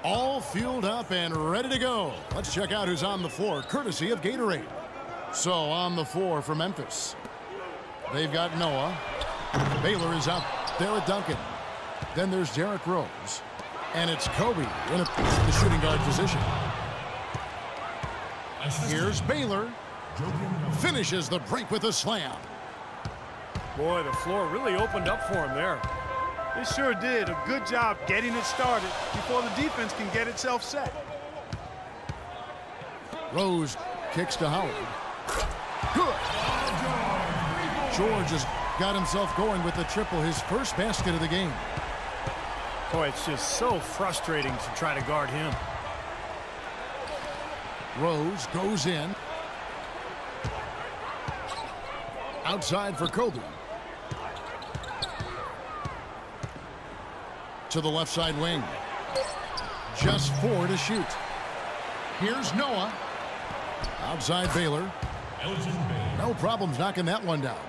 All fueled up and ready to go. Let's check out who's on the floor, courtesy of Gatorade. So on the floor for Memphis, they've got Noah. Baylor is out there at Duncan. Then there's Derrick Rose. And it's Kobe in the shooting guard position. Here's Baylor. Finishes the break with a slam. Boy, the floor really opened up for him there. It sure did. A good job getting it started before the defense can get itself set. Rose kicks to Howard. Good. George has got himself going with the triple, his first basket of the game. Boy, it's just so frustrating to try to guard him. Rose goes in. Outside for Kobe. To the left side wing. Just 4 to shoot. Here's Noah. Outside Baylor. No problems knocking that one down.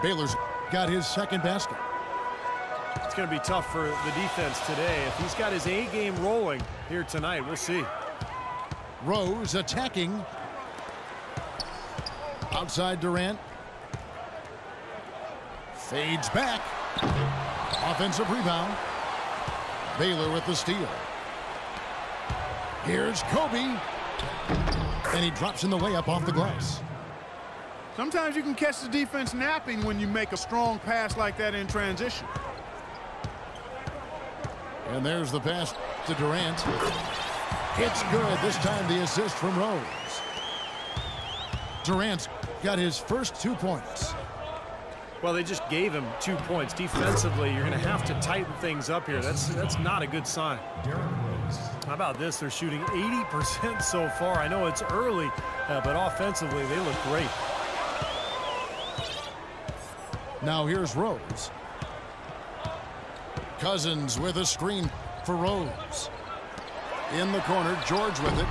Baylor's got his second basket. It's going to be tough for the defense today. If he's got his A game rolling here tonight, we'll see. Rose attacking. Outside Durant. Fades back. Offensive rebound. Baylor with the steal. Here's Kobe. And he drops in the layup off the glass. Sometimes you can catch the defense napping when you make a strong pass like that in transition. And there's the pass to Durant. It's good. This time the assist from Rose. Durant's got his first 2 points. Well, they just gave him 2 points. Defensively, you're going to have to tighten things up here. That's not a good sign. How about this? They're shooting 80% so far. I know it's early, but offensively, they look great. Now here's Rose. Cousins with a screen for Rose. In the corner, George with it.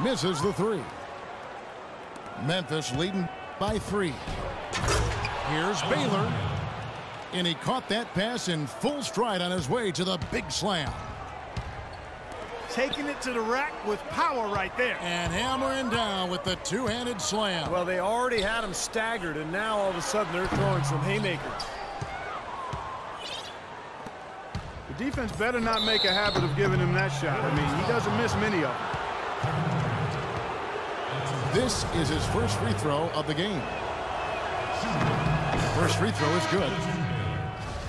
Misses the 3. Memphis leading by 3. Here's Baylor. And he caught that pass in full stride on his way to the big slam. Taking it to the rack with power right there. And hammering down with the two-handed slam. Well, they already had him staggered, and now all of a sudden they're throwing some haymakers. The defense better not make a habit of giving him that shot. I mean, he doesn't miss many of them. This is his first free throw of the game. First free throw is good.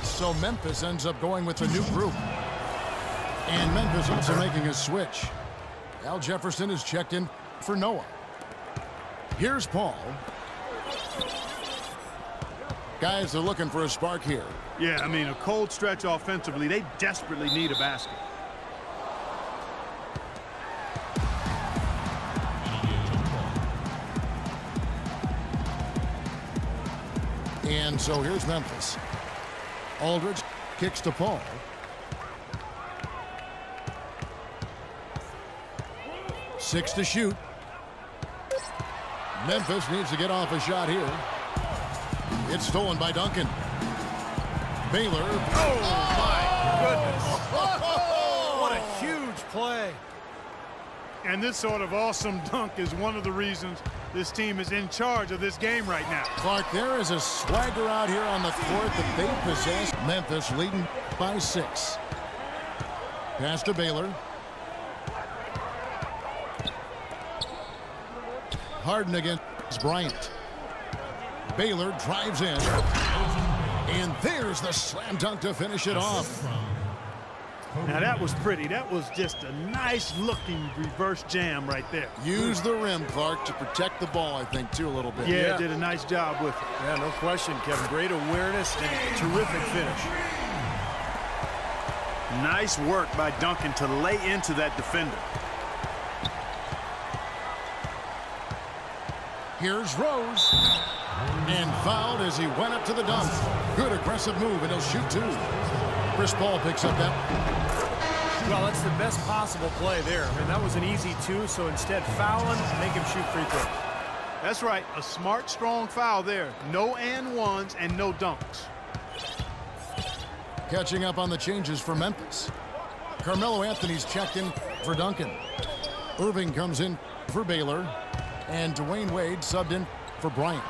So Memphis ends up going with a new group. And Memphis also making a switch. Al Jefferson is checked in for Noah. Here's Paul. Guys, they're looking for a spark here. Yeah, I mean, a cold stretch offensively. They desperately need a basket. And so here's Memphis. Aldridge kicks to Paul. Six to shoot. Memphis needs to get off a shot here. It's stolen by Duncan. Baylor. Oh, my goodness. What a huge play. And this sort of awesome dunk is one of the reasons this team is in charge of this game right now. Clark, there is a swagger out here on the court that they possess. Memphis leading by 6. Pass to Baylor. Harden against Bryant. Baylor drives in. And there's the slam dunk to finish it off. Now that was pretty. That was just a nice looking reverse jam right there. Use the rim, Clark, to protect the ball, I think, too, a little bit. Yeah, did a nice job with it. Yeah, no question, Kevin. Great awareness and terrific finish. Nice work by Duncan to lay into that defender. Here's Rose. And fouled as he went up to the dunk. Good aggressive move, and he'll shoot 2. Chris Paul picks up that. Well, that's the best possible play there. I mean, that was an easy 2, so instead fouling, make him shoot free throws. That's right. A smart, strong foul there. No and ones and no dunks. Catching up on the changes for Memphis. Carmelo Anthony's checked in for Duncan. Irving comes in for Baylor. And Dwayne Wade subbed in for Bryant.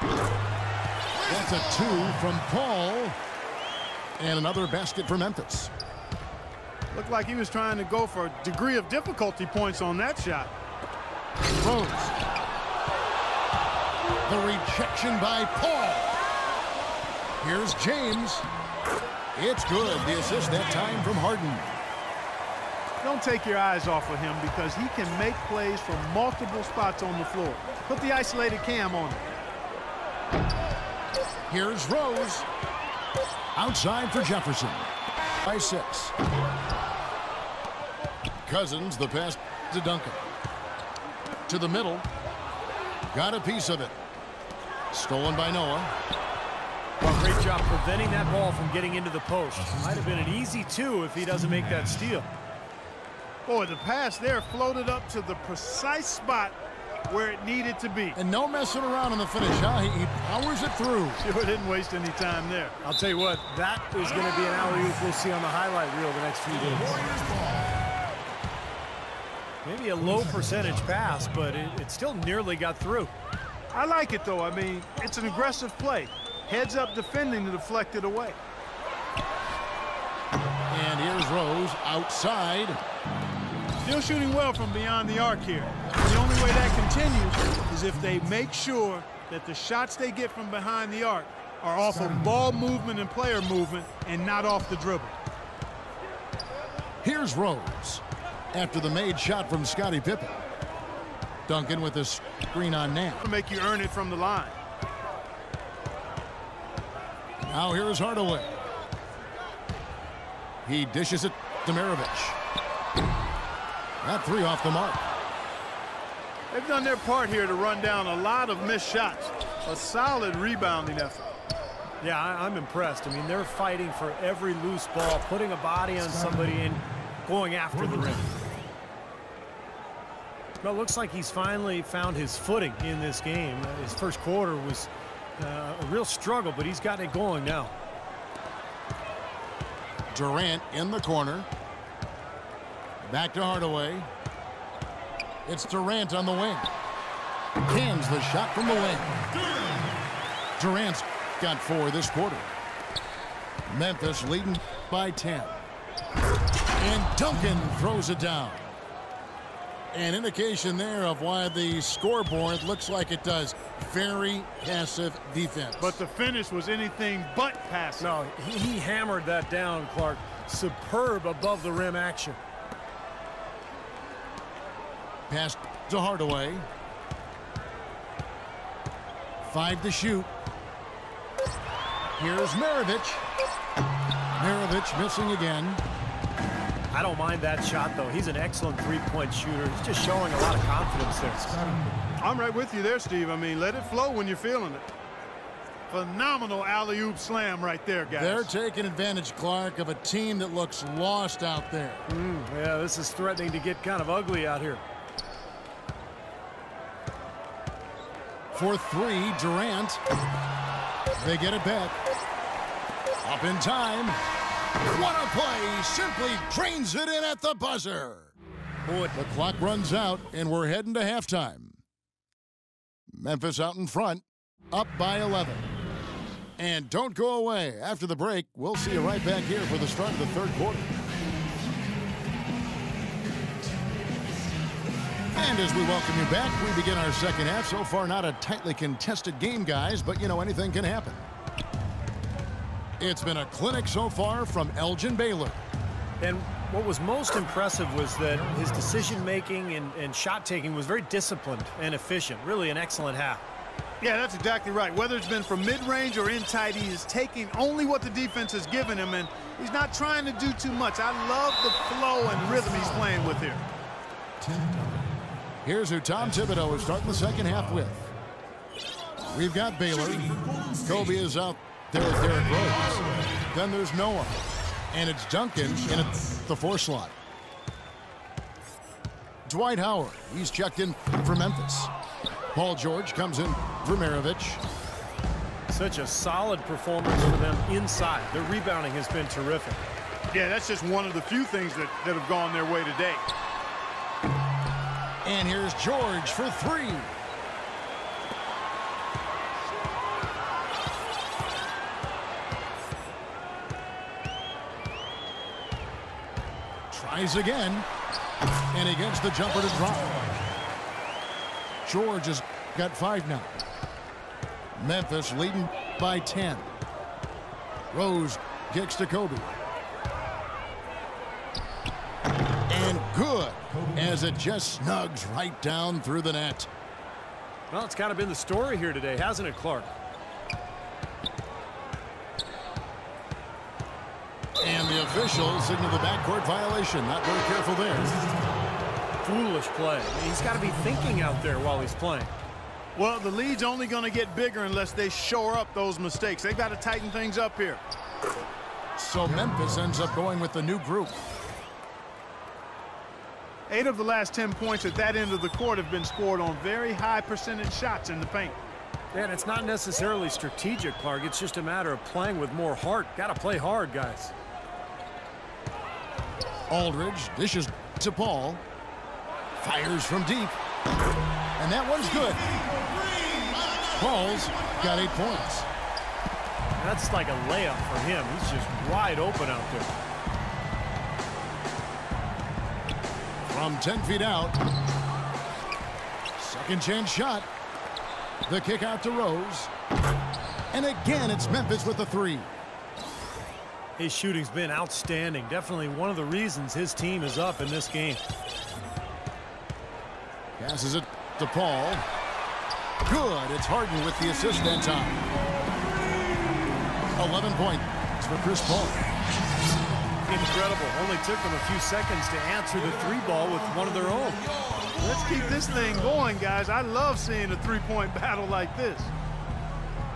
That's a 2 from Paul. And another basket for Memphis. Looked like he was trying to go for a degree of difficulty points on that shot. Rose. The rejection by Paul. Here's James. It's good. The assist that time from Harden. Don't take your eyes off of him because he can make plays from multiple spots on the floor. Put the isolated cam on him. Here's Rose. Outside for Jefferson. By 6. Cousins, the pass to Duncan. To the middle. Got a piece of it. Stolen by Noah. Well, great job preventing that ball from getting into the post. Might have been an easy 2 if he doesn't make that steal. Boy, the pass there floated up to the precise spot where it needed to be. And no messing around in the finish, huh? He powers it through. Sure didn't waste any time there. I'll tell you what, that is going to be an alley-oop we'll see on the highlight reel the next few days. Maybe a low percentage pass, but it still nearly got through. I like it, though. I mean, it's an aggressive play. Heads up defending to deflect it away. And here's Rose outside. Still shooting well from beyond the arc here. The only way that continues is if they make sure that the shots they get from behind the arc are off of ball movement and player movement and not off the dribble. Here's Rose after the made shot from Scottie Pippen. Duncan with a screen on Nam. To make you earn it from the line. Now here's Hardaway. He dishes it to Maravich. That 3 off the mark. They've done their part here to run down a lot of missed shots. A solid rebounding effort. Yeah, I'm impressed. I mean, they're fighting for every loose ball, putting a body on somebody and going after the rim. Well, it looks like he's finally found his footing in this game. His first quarter was a real struggle, but he's got it going now. Durant in the corner. Back to Hardaway. It's Durant on the wing. Cans the shot from the wing. Durant's got 4 this quarter. Memphis leading by 10. And Duncan throws it down. An indication there of why the scoreboard looks like it does. Very passive defense. But the finish was anything but passive. No, he hammered that down, Clark. Superb above the rim action. Pass to Hardaway. 5 to shoot. Here's Maravich. Maravich missing again. I don't mind that shot, though. He's an excellent three-point shooter. He's just showing a lot of confidence there. I'm right with you there, Steve. I mean, let it flow when you're feeling it. Phenomenal alley-oop slam right there, guys. They're taking advantage, Clark, of a team that looks lost out there. Yeah, this is threatening to get kind of ugly out here. For 3, Durant. They get it back. Up in time. What a play. Simply drains it in at the buzzer. Boy, the clock runs out, and we're heading to halftime. Memphis out in front, up by 11. And don't go away. After the break, we'll see you right back here for the start of the third quarter. And as we welcome you back, we begin our second half. So far, not a tightly contested game, guys, but, you know, anything can happen. It's been a clinic so far from Elgin Baylor. And what was most impressive was that his decision-making and shot-taking was very disciplined and efficient. Really an excellent half. Yeah, that's exactly right. Whether it's been from mid-range or in tight, he is taking only what the defense has given him, and he's not trying to do too much. I love the flow and rhythm he's playing with here. Here's who Tom Thibodeau is starting the second half with. We've got Baylor. Kobe is out there with Derrick Rose. Then there's Noah. And it's Duncan in the 4 slot. Dwight Howard, he's checked in for Memphis. Paul George comes in for Maravich. Such a solid performance for them inside. Their rebounding has been terrific. Yeah, that's just one of the few things that have gone their way today. And here's George for three. Tries again. And he gets the jumper to drop. George has got 5 now. Memphis leading by 10. Rose kicks to Kobe. And good, as it just snugs right down through the net. Well, it's kind of been the story here today, hasn't it, Clark? And the officials signal the backcourt violation. Not very careful there. Foolish play. He's got to be thinking out there while he's playing. Well, the lead's only going to get bigger unless they shore up those mistakes. They've got to tighten things up here. So Memphis ends up going with the new group. 8 of the last 10 points at that end of the court have been scored on very high percentage shots in the paint. And it's not necessarily strategic, Clark. It's just a matter of playing with more heart. Got to play hard, guys. Aldridge dishes to Paul. Fires from deep. And that one's good. Paul's got 8 points. That's like a layup for him. He's just wide open out there. From 10 feet out. Second chance shot. The kick out to Rose. And again, it's Memphis with the 3. His shooting's been outstanding. Definitely one of the reasons his team is up in this game. Passes it to Paul. Good. It's Harden with the assist that time. 11 points for Chris Paul. Incredible. Only took them a few seconds to answer the 3-ball with one of their own. Let's keep this thing going, guys. I love seeing a 3-point battle like this.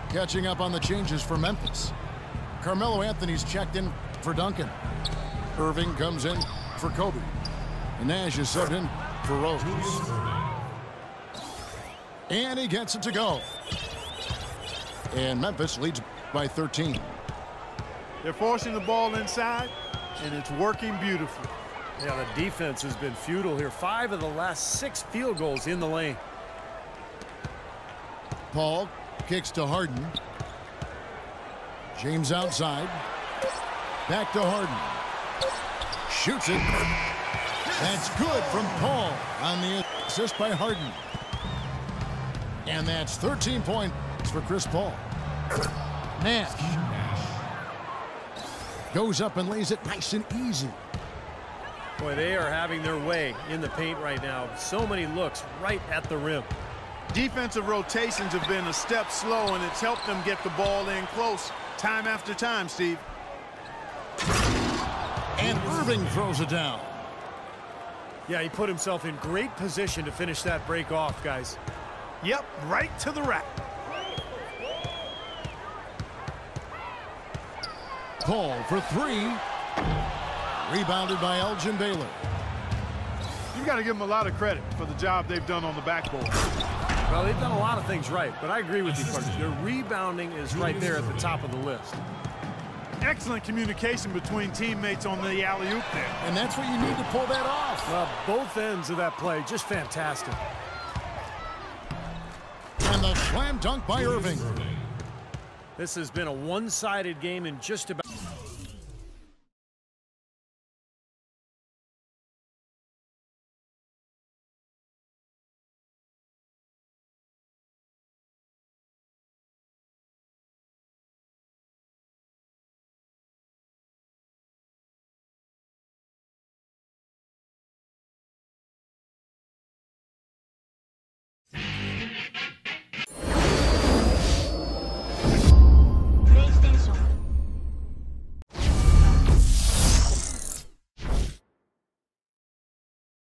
Catching up on the changes for Memphis. Carmelo Anthony's checked in for Duncan. Irving comes in for Kobe. And Nash is subbed in for Rose. And he gets it to go. And Memphis leads by 13. They're forcing the ball inside, and it's working beautifully. Yeah, the defense has been futile here. 5 of the last 6 field goals in the lane. Paul kicks to Harden. James outside. Back to Harden. Shoots it. That's good from Paul on the assist by Harden. And that's 13 points for Chris Paul. Nash goes up and lays it nice and easy. Boy, they are having their way in the paint right now. So many looks right at the rim. Defensive rotations have been a step slow, and it's helped them get the ball in close time after time, Steve. And Irving throws it down. Yeah, he put himself in great position to finish that break off, guys. Yep, right to the rack. Paul for 3. Rebounded by Elgin Baylor. You've got to give them a lot of credit for the job they've done on the backboard. Well, they've done a lot of things right, but I agree with you, Clark. Their rebounding is right there at the top of the list. Excellent communication between teammates on the alley-oop there. And that's what you need to pull that off. Well, both ends of that play, just fantastic. And the slam dunk by Irving. This has been a one-sided game in just about...